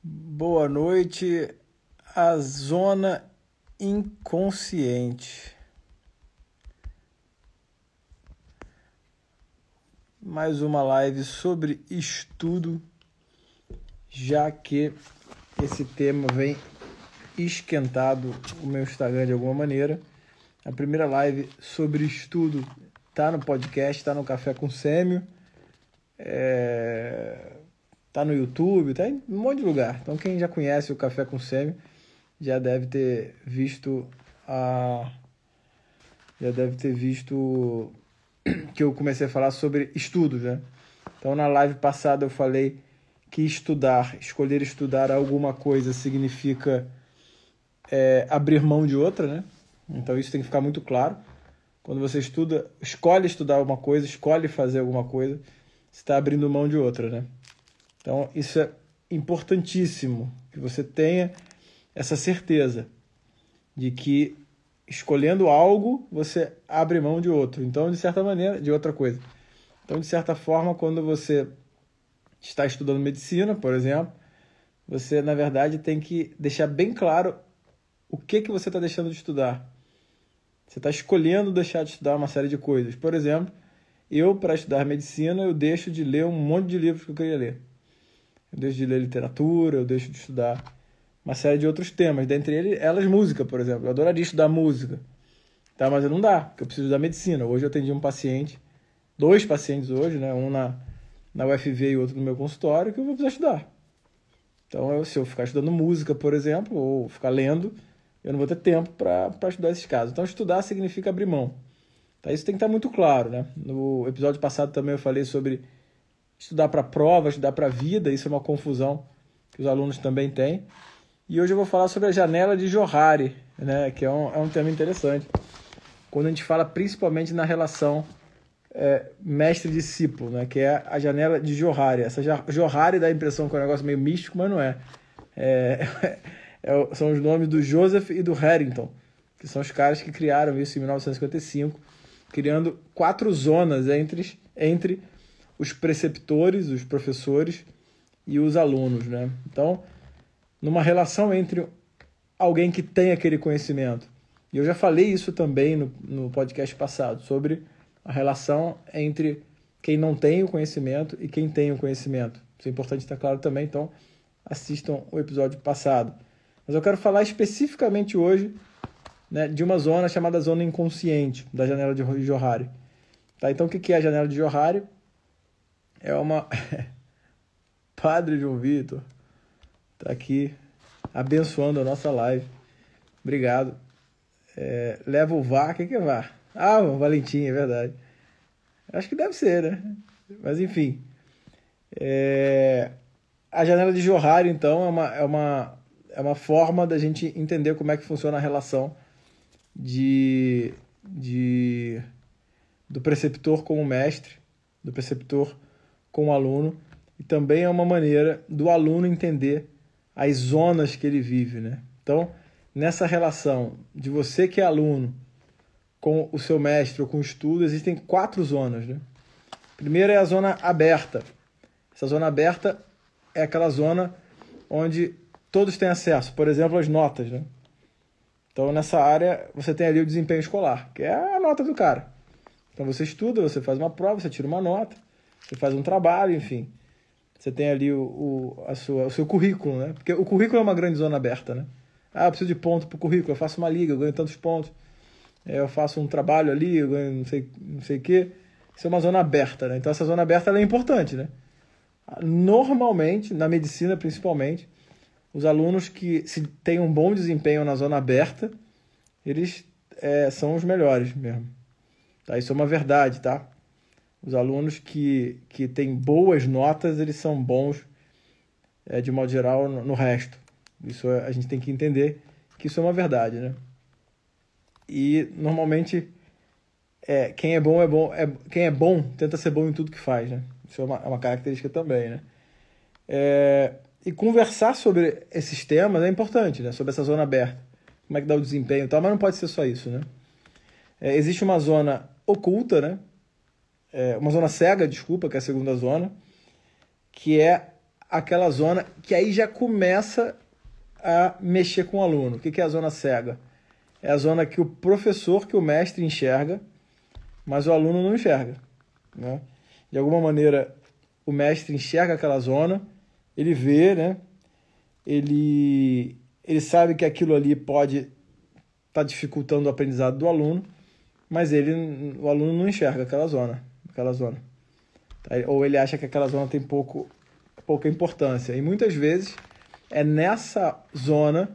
Boa noite, a zona inconsciente. Mais uma live sobre estudo, já que esse tema vem esquentado o meu Instagram de alguma maneira. A primeira live sobre estudo tá no podcast, tá no Café com Sêmio, tá no YouTube, tá em um monte de lugar. Então quem já conhece o Café com Sêmio já deve ter visto que eu comecei a falar sobre estudos, né? Então na live passada eu falei que escolher estudar alguma coisa significa abrir mão de outra, né? Então isso tem que ficar muito claro. Quando você escolhe estudar alguma coisa, escolhe fazer alguma coisa, você está abrindo mão de outra, né? Então isso é importantíssimo, que você tenha essa certeza de que escolhendo algo, você abre mão de outro. Então, de certa maneira, de outra coisa. Então, de certa forma, quando você está estudando medicina, por exemplo, você, na verdade, tem que deixar bem claro o que você está deixando de estudar. Você está escolhendo deixar de estudar uma série de coisas. Por exemplo, eu, para estudar medicina, eu deixo de ler um monte de livros que eu queria ler. Eu deixo de ler literatura, eu deixo de estudar uma série de outros temas, dentre elas música, por exemplo. Eu adoraria estudar música, tá? Mas não dá, porque eu preciso da medicina. Hoje eu atendi dois pacientes hoje, né? Um na UFV e outro no meu consultório, que eu vou precisar estudar. Então, se eu ficar estudando música, por exemplo, ou ficar lendo, eu não vou ter tempo para estudar esses casos. Então, estudar significa abrir mão. Tá? Isso tem que estar muito claro, né? No episódio passado também eu falei sobre estudar para prova, estudar para a vida. Isso é uma confusão que os alunos também têm. E hoje eu vou falar sobre a janela de Johari, né? Que é um tema interessante. Quando a gente fala principalmente na relação mestre-discípulo, né? Que é a janela de Johari. Essa Johari dá a impressão que é um negócio meio místico, mas não é. São os nomes do Joseph e do Harrington, que são os caras que criaram isso em 1955, criando 4 zonas entre os preceptores, os professores e os alunos, né? Então, numa relação entre alguém que tem aquele conhecimento. E eu já falei isso também no podcast passado, sobre a relação entre quem não tem o conhecimento e quem tem o conhecimento. Isso é importante estar claro também, então assistam o episódio passado. Mas eu quero falar especificamente hoje, né, de uma zona chamada zona inconsciente, da janela de Johari. Tá? Então o que é a janela de Johari? É uma... Padre João Vitor está aqui abençoando a nossa live. Obrigado. Leva o VAR. O que é VAR? Ah, o Valentim, é verdade. Acho que deve ser, né? Mas enfim. A janela de Johari, então, é uma forma da gente entender como é que funciona a relação do preceptor com o mestre, do preceptor com o aluno, e também é uma maneira do aluno entender as zonas que ele vive, né? Então, nessa relação de você que é aluno com o seu mestre ou com o estudo, existem 4 zonas, né? Primeiro é a zona aberta. Essa zona aberta é aquela zona onde todos têm acesso, por exemplo, às notas, né? Então, nessa área, você tem ali o desempenho escolar, que é a nota do cara. Então, você estuda, você faz uma prova, você tira uma nota, você faz um trabalho, enfim. Você tem ali o seu currículo, né? Porque o currículo é uma grande zona aberta, né? Ah, eu preciso de ponto para o currículo, eu faço uma liga, eu ganho tantos pontos. Eu faço um trabalho ali, eu ganho não sei o quê. Isso é uma zona aberta, né? Então, essa zona aberta ela é importante, né? Normalmente, na medicina principalmente, os alunos que se têm um bom desempenho na zona aberta, eles são os melhores mesmo. Tá? Isso é uma verdade, tá? Os alunos que têm boas notas, eles são bons, de modo geral, no resto. Isso a gente tem que entender que isso é uma verdade, né? E, normalmente, quem é bom tenta ser bom em tudo que faz, né? Isso é uma característica também, né? E conversar sobre esses temas é importante, né? Sobre essa zona aberta. Como é que dá o desempenho e tal, mas não pode ser só isso, né? Existe uma zona oculta, né? Uma zona cega, desculpa, que é a segunda zona, que é aquela zona que aí já começa a mexer com o aluno. O que é a zona cega? É a zona que o professor, que o mestre enxerga, mas o aluno não enxerga, né? De alguma maneira, o mestre enxerga aquela zona, ele vê, né? Ele sabe que aquilo ali pode estar dificultando o aprendizado do aluno, mas o aluno não enxerga aquela zona. Tá? Ou ele acha que aquela zona tem pouca importância. E muitas vezes é nessa zona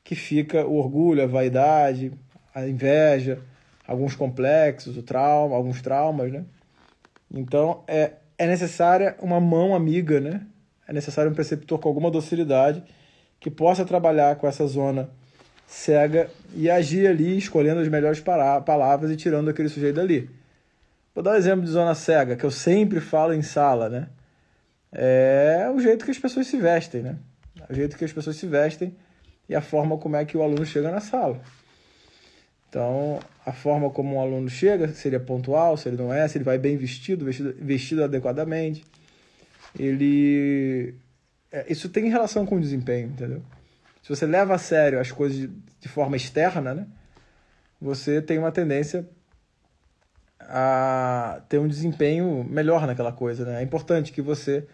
que fica o orgulho, a vaidade, a inveja, alguns complexos, alguns traumas, né? Então, é necessária uma mão amiga, né? É necessário um preceptor com alguma docilidade que possa trabalhar com essa zona cega e agir ali, escolhendo as melhores palavras e tirando aquele sujeito dali. Vou dar um exemplo de zona cega, que eu sempre falo em sala, né? É o jeito que as pessoas se vestem, né? O jeito que as pessoas se vestem e a forma como é que o aluno chega na sala. Então, a forma como um aluno chega, se ele é pontual, se ele não é, se ele vai bem vestido adequadamente. Isso tem relação com o desempenho, entendeu? Se você leva a sério as coisas de forma externa, né, você tem uma tendência a ter um desempenho melhor naquela coisa, né? É importante que você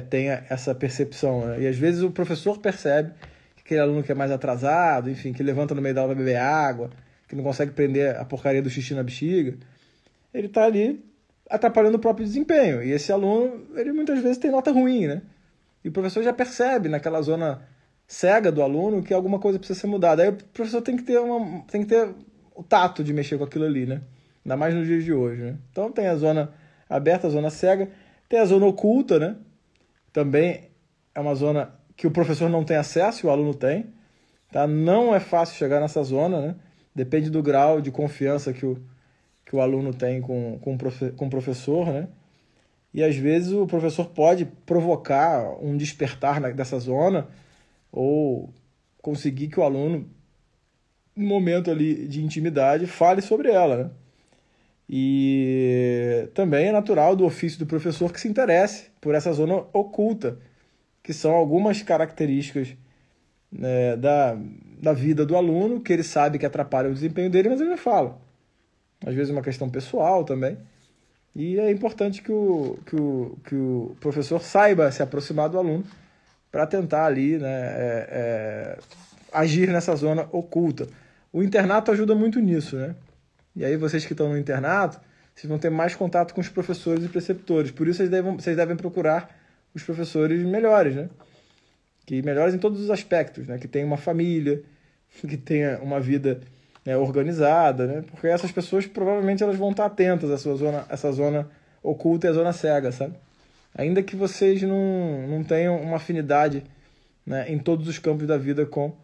tenha essa percepção, né? E às vezes o professor percebe que aquele aluno que é mais atrasado, enfim, que levanta no meio da aula para beber água, que não consegue prender a porcaria do xixi na bexiga, ele está ali atrapalhando o próprio desempenho. E esse aluno, ele muitas vezes tem nota ruim, né? E o professor já percebe naquela zona cega do aluno que alguma coisa precisa ser mudada. Aí o professor tem que ter o tato de mexer com aquilo ali, né? Ainda mais nos dias de hoje, né? Então tem a zona aberta, a zona cega, tem a zona oculta, né? Também é uma zona que o professor não tem acesso e o aluno tem, tá? Não é fácil chegar nessa zona, né? Depende do grau de confiança que o aluno tem com o professor, né? E às vezes o professor pode provocar um despertar dessa zona ou conseguir que o aluno, no momento ali de intimidade, fale sobre ela, né? E também é natural do ofício do professor que se interesse por essa zona oculta, que são algumas características, né, da vida do aluno, que ele sabe que atrapalha o desempenho dele, mas ele não fala. Às vezes é uma questão pessoal também. E é importante que o professor saiba se aproximar do aluno para tentar ali, né, agir nessa zona oculta. O internato ajuda muito nisso, né? E aí vocês que estão no internato, vocês vão ter mais contato com os professores e preceptores. Por isso vocês devem procurar os professores melhores, né? Que melhores em todos os aspectos, né? Que tenham uma família, que tenha uma vida, né, organizada, né? Porque essas pessoas provavelmente elas vão estar atentas a essa zona oculta e a zona cega, sabe? Ainda que vocês não tenham uma afinidade, né, em todos os campos da vida com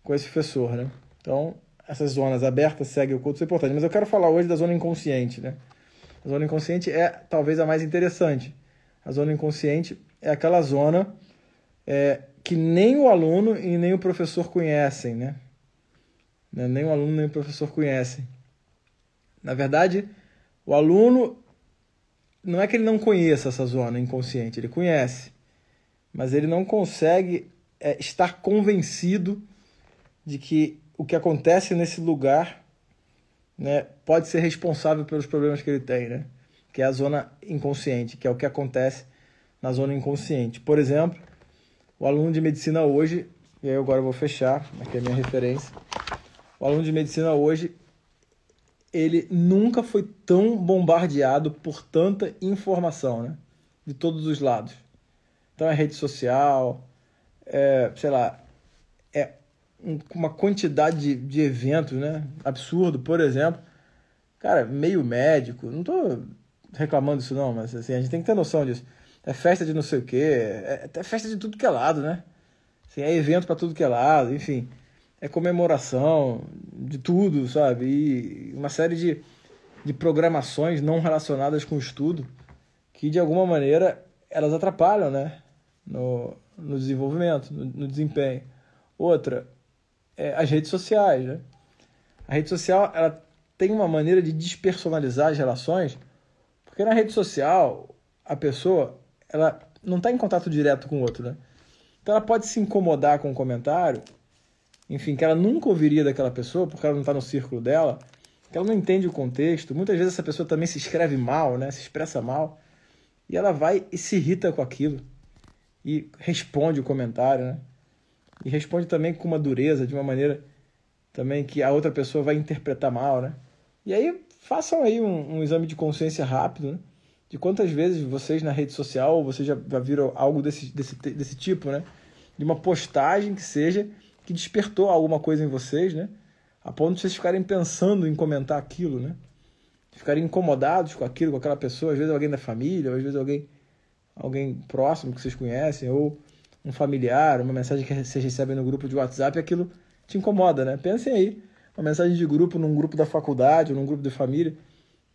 esse professor, né? Então, essas zonas abertas, cega e oculta são importantes. Mas eu quero falar hoje da zona inconsciente, né? A zona inconsciente é talvez a mais interessante. A zona inconsciente é aquela zona que nem o aluno e nem o professor conhecem, né? Nem o aluno nem o professor conhecem. Na verdade, o aluno não é que ele não conheça essa zona inconsciente, ele conhece, mas ele não consegue estar convencido de que o que acontece nesse lugar, né, pode ser responsável pelos problemas que ele tem, né? Que é a zona inconsciente, que é o que acontece na zona inconsciente. Por exemplo, o aluno de medicina hoje, e aí agora eu vou fechar, aqui é a minha referência. O aluno de medicina hoje, ele nunca foi tão bombardeado por tanta informação, né? De todos os lados. Então é rede social, sei lá, uma quantidade de eventos, né? Absurdo, por exemplo. Cara, meio médico, não tô reclamando disso não, mas assim, a gente tem que ter noção disso. É festa de não sei o quê, é festa de tudo que é lado, né? Assim, é evento para tudo que é lado, enfim. É comemoração de tudo, sabe? E uma série de programações não relacionadas com o estudo que, de alguma maneira, elas atrapalham, né? No desenvolvimento, no desempenho. Outra, as redes sociais, né? A rede social, ela tem uma maneira de despersonalizar as relações, porque na rede social, a pessoa, ela não está em contato direto com o outro, né? Então ela pode se incomodar com um comentário, enfim, que ela nunca ouviria daquela pessoa, porque ela não está no círculo dela, que ela não entende o contexto. Muitas vezes essa pessoa também se escreve mal, né? Se expressa mal, e ela vai e se irrita com aquilo, e responde o comentário, né? E responde também com uma dureza, de uma maneira também que a outra pessoa vai interpretar mal, né? E aí façam aí um exame de consciência rápido, né? De quantas vezes vocês na rede social, ou vocês já viram algo desse tipo, né? De uma postagem que seja, que despertou alguma coisa em vocês, né? A ponto de vocês ficarem pensando em comentar aquilo, né? Ficarem incomodados com aquilo, com aquela pessoa, às vezes alguém da família, ou às vezes alguém próximo que vocês conhecem, ou um familiar, uma mensagem que vocês recebem no grupo de WhatsApp, e aquilo te incomoda, né? Pensem aí, uma mensagem de grupo num grupo da faculdade, ou num grupo de família,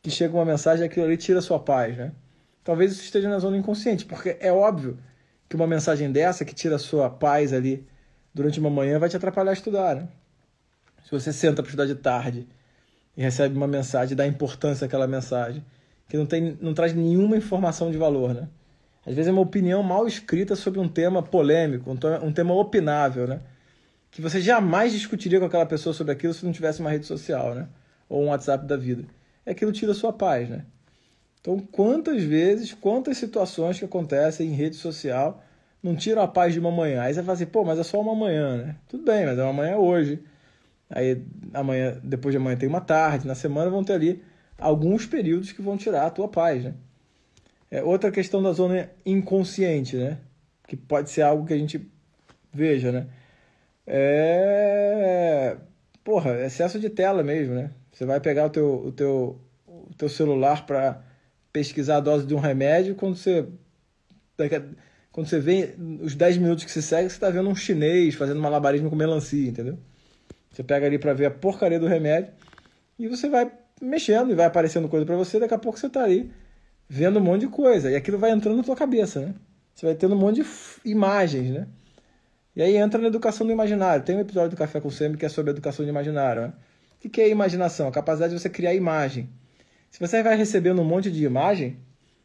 que chega uma mensagem e aquilo ali tira a sua paz, né? Talvez isso esteja na zona inconsciente, porque é óbvio que uma mensagem dessa que tira a sua paz ali durante uma manhã vai te atrapalhar a estudar, né? Se você senta para estudar de tarde e recebe uma mensagem, dá importância àquela mensagem, que não traz nenhuma informação de valor, né? Às vezes é uma opinião mal escrita sobre um tema polêmico, um tema opinável, né? Que você jamais discutiria com aquela pessoa sobre aquilo se não tivesse uma rede social, né? Ou um WhatsApp da vida. E aquilo tira a sua paz, né? Então, quantas situações que acontecem em rede social não tiram a paz de uma manhã? Aí você fala assim, pô, mas é só uma manhã, né? Tudo bem, mas é uma manhã hoje. Aí amanhã, depois de amanhã tem uma tarde, na semana vão ter ali alguns períodos que vão tirar a tua paz, né? Outra questão da zona inconsciente, né? Que pode ser algo que a gente veja, né? Porra, excesso de tela mesmo, né? Você vai pegar o teu celular para pesquisar a dose de um remédio, quando você vê os 10 minutos que se segue, você está vendo um chinês fazendo malabarismo com melancia, entendeu? Você pega ali para ver a porcaria do remédio e você vai mexendo e vai aparecendo coisa para você, daqui a pouco você está ali vendo um monte de coisa, e aquilo vai entrando na tua cabeça, né? Você vai tendo um monte de imagens, né? E aí entra na educação do imaginário. Tem um episódio do Café com Semi que é sobre a educação do imaginário, né? O que é a imaginação? A capacidade de você criar imagem. Se você vai recebendo um monte de imagem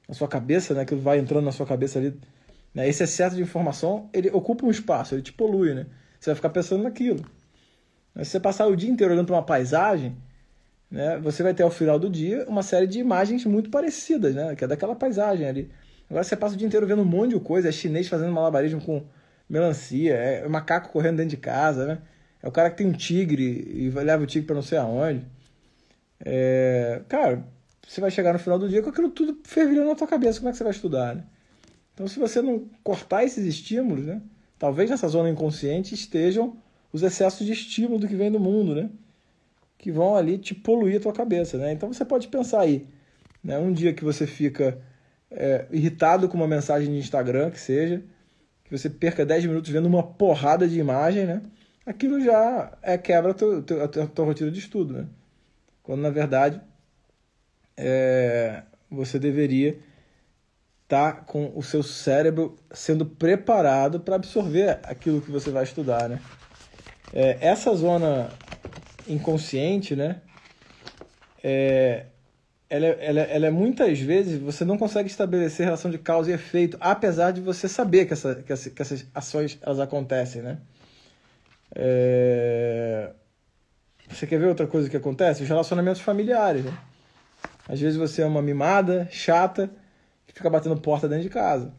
na sua cabeça, né? Aquilo vai entrando na sua cabeça ali, né? Esse excesso de informação, ele ocupa um espaço, ele te polui, né? Você vai ficar pensando naquilo. Mas se você passar o dia inteiro olhando para uma paisagem, né? Você vai ter ao final do dia uma série de imagens muito parecidas, né? Que é daquela paisagem ali. Agora você passa o dia inteiro vendo um monte de coisa, é chinês fazendo malabarismo com melancia, é macaco correndo dentro de casa, né? É o cara que tem um tigre e leva o tigre para não sei aonde. Cara, você vai chegar no final do dia com aquilo tudo fervilhando na tua cabeça. Como é que você vai estudar, né? Então, se você não cortar esses estímulos, né? Talvez nessa zona inconsciente estejam os excessos de estímulo do que vem do mundo, né? Que vão ali te poluir a tua cabeça, né? Então, você pode pensar aí, né? Um dia que você fica irritado com uma mensagem de Instagram, que seja, que você perca 10 minutos vendo uma porrada de imagem, né? Aquilo já quebra a tua rotina de estudo, né? Quando, na verdade, você deveria estar com o seu cérebro sendo preparado para absorver aquilo que você vai estudar, né? Essa zona inconsciente, né? Ela muitas vezes você não consegue estabelecer relação de causa e efeito, apesar de você saber que essas ações elas acontecem, né? Você quer ver outra coisa que acontece? Os relacionamentos familiares, né? Às vezes você é uma mimada, chata, que fica batendo porta dentro de casa,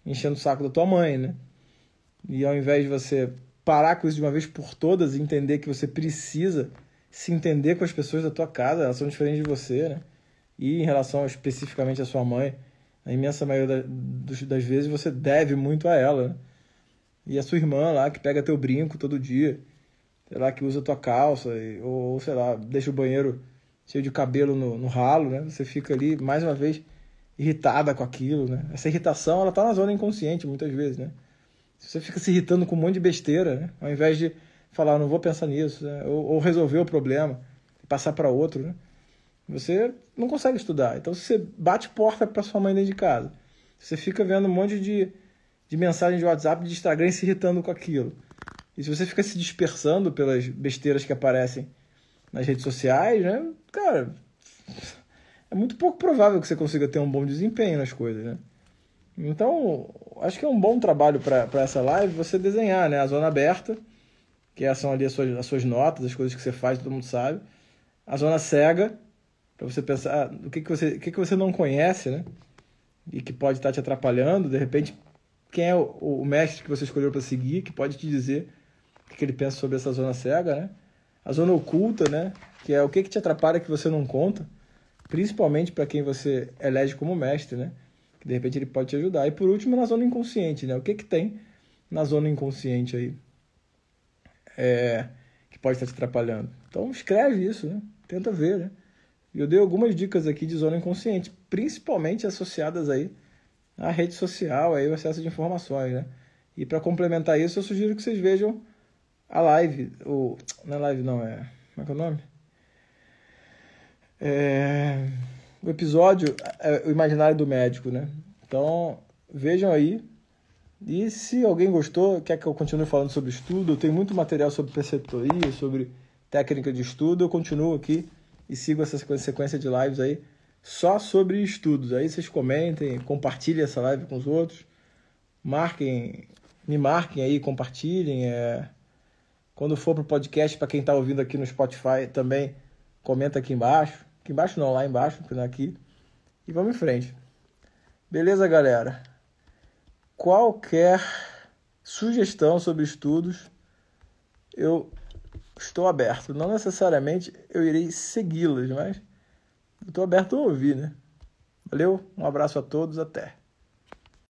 enchendo o saco da tua mãe, né? E ao invés de você parar com isso de uma vez por todas e entender que você precisa se entender com as pessoas da tua casa, elas são diferentes de você, né? E em relação especificamente à sua mãe, a imensa maioria das vezes você deve muito a ela, né? E a sua irmã lá, que pega teu brinco todo dia, sei lá, que usa tua calça, ou sei lá, deixa o banheiro cheio de cabelo no ralo, né? Você fica ali, mais uma vez, irritada com aquilo, né? Essa irritação, ela tá na zona inconsciente, muitas vezes, né? Você fica se irritando com um monte de besteira, né? Ao invés de falar, não vou pensar nisso, né? Ou resolver o problema e passar para outro, né? Você não consegue estudar. Então, você bate porta para sua mãe dentro de casa. Você fica vendo um monte de mensagem de WhatsApp, de Instagram e se irritando com aquilo. E se você fica se dispersando pelas besteiras que aparecem nas redes sociais, né? Cara, é muito pouco provável que você consiga ter um bom desempenho nas coisas, né? Então, acho que é um bom trabalho para essa live você desenhar, né? A zona aberta, que são ali as suas notas, as coisas que você faz, todo mundo sabe. A zona cega, para você pensar o que você não conhece, né? E que pode estar te atrapalhando. De repente, quem é o mestre que você escolheu para seguir, que pode te dizer o que ele pensa sobre essa zona cega, né? A zona oculta, né? Que é o que te atrapalha que você não conta, principalmente para quem você elege como mestre, né? Que de repente ele pode te ajudar. E por último, na zona inconsciente, né? O que tem na zona inconsciente aí que pode estar te atrapalhando? Então escreve isso, né? Tenta ver, né? Eu dei algumas dicas aqui de zona inconsciente, principalmente associadas aí à rede social, aí o acesso de informações, né? E para complementar isso, eu sugiro que vocês vejam a live, não é live não, como é que é o nome? O episódio O Imaginário do Médico, né? Então, vejam aí. E se alguém gostou, quer que eu continue falando sobre estudo, eu tenho muito material sobre preceptoria, sobre técnica de estudo, eu continuo aqui e sigo essa sequência de lives aí só sobre estudos. Aí vocês comentem, compartilhem essa live com os outros, me marquem aí, compartilhem. Quando for pro podcast, para quem está ouvindo aqui no Spotify, também comenta aqui embaixo. Aqui embaixo não, lá embaixo, não aqui. E vamos em frente. Beleza, galera? Qualquer sugestão sobre estudos, eu estou aberto. Não necessariamente eu irei segui-las, mas eu estou aberto a ouvir, né? Valeu, um abraço a todos, até.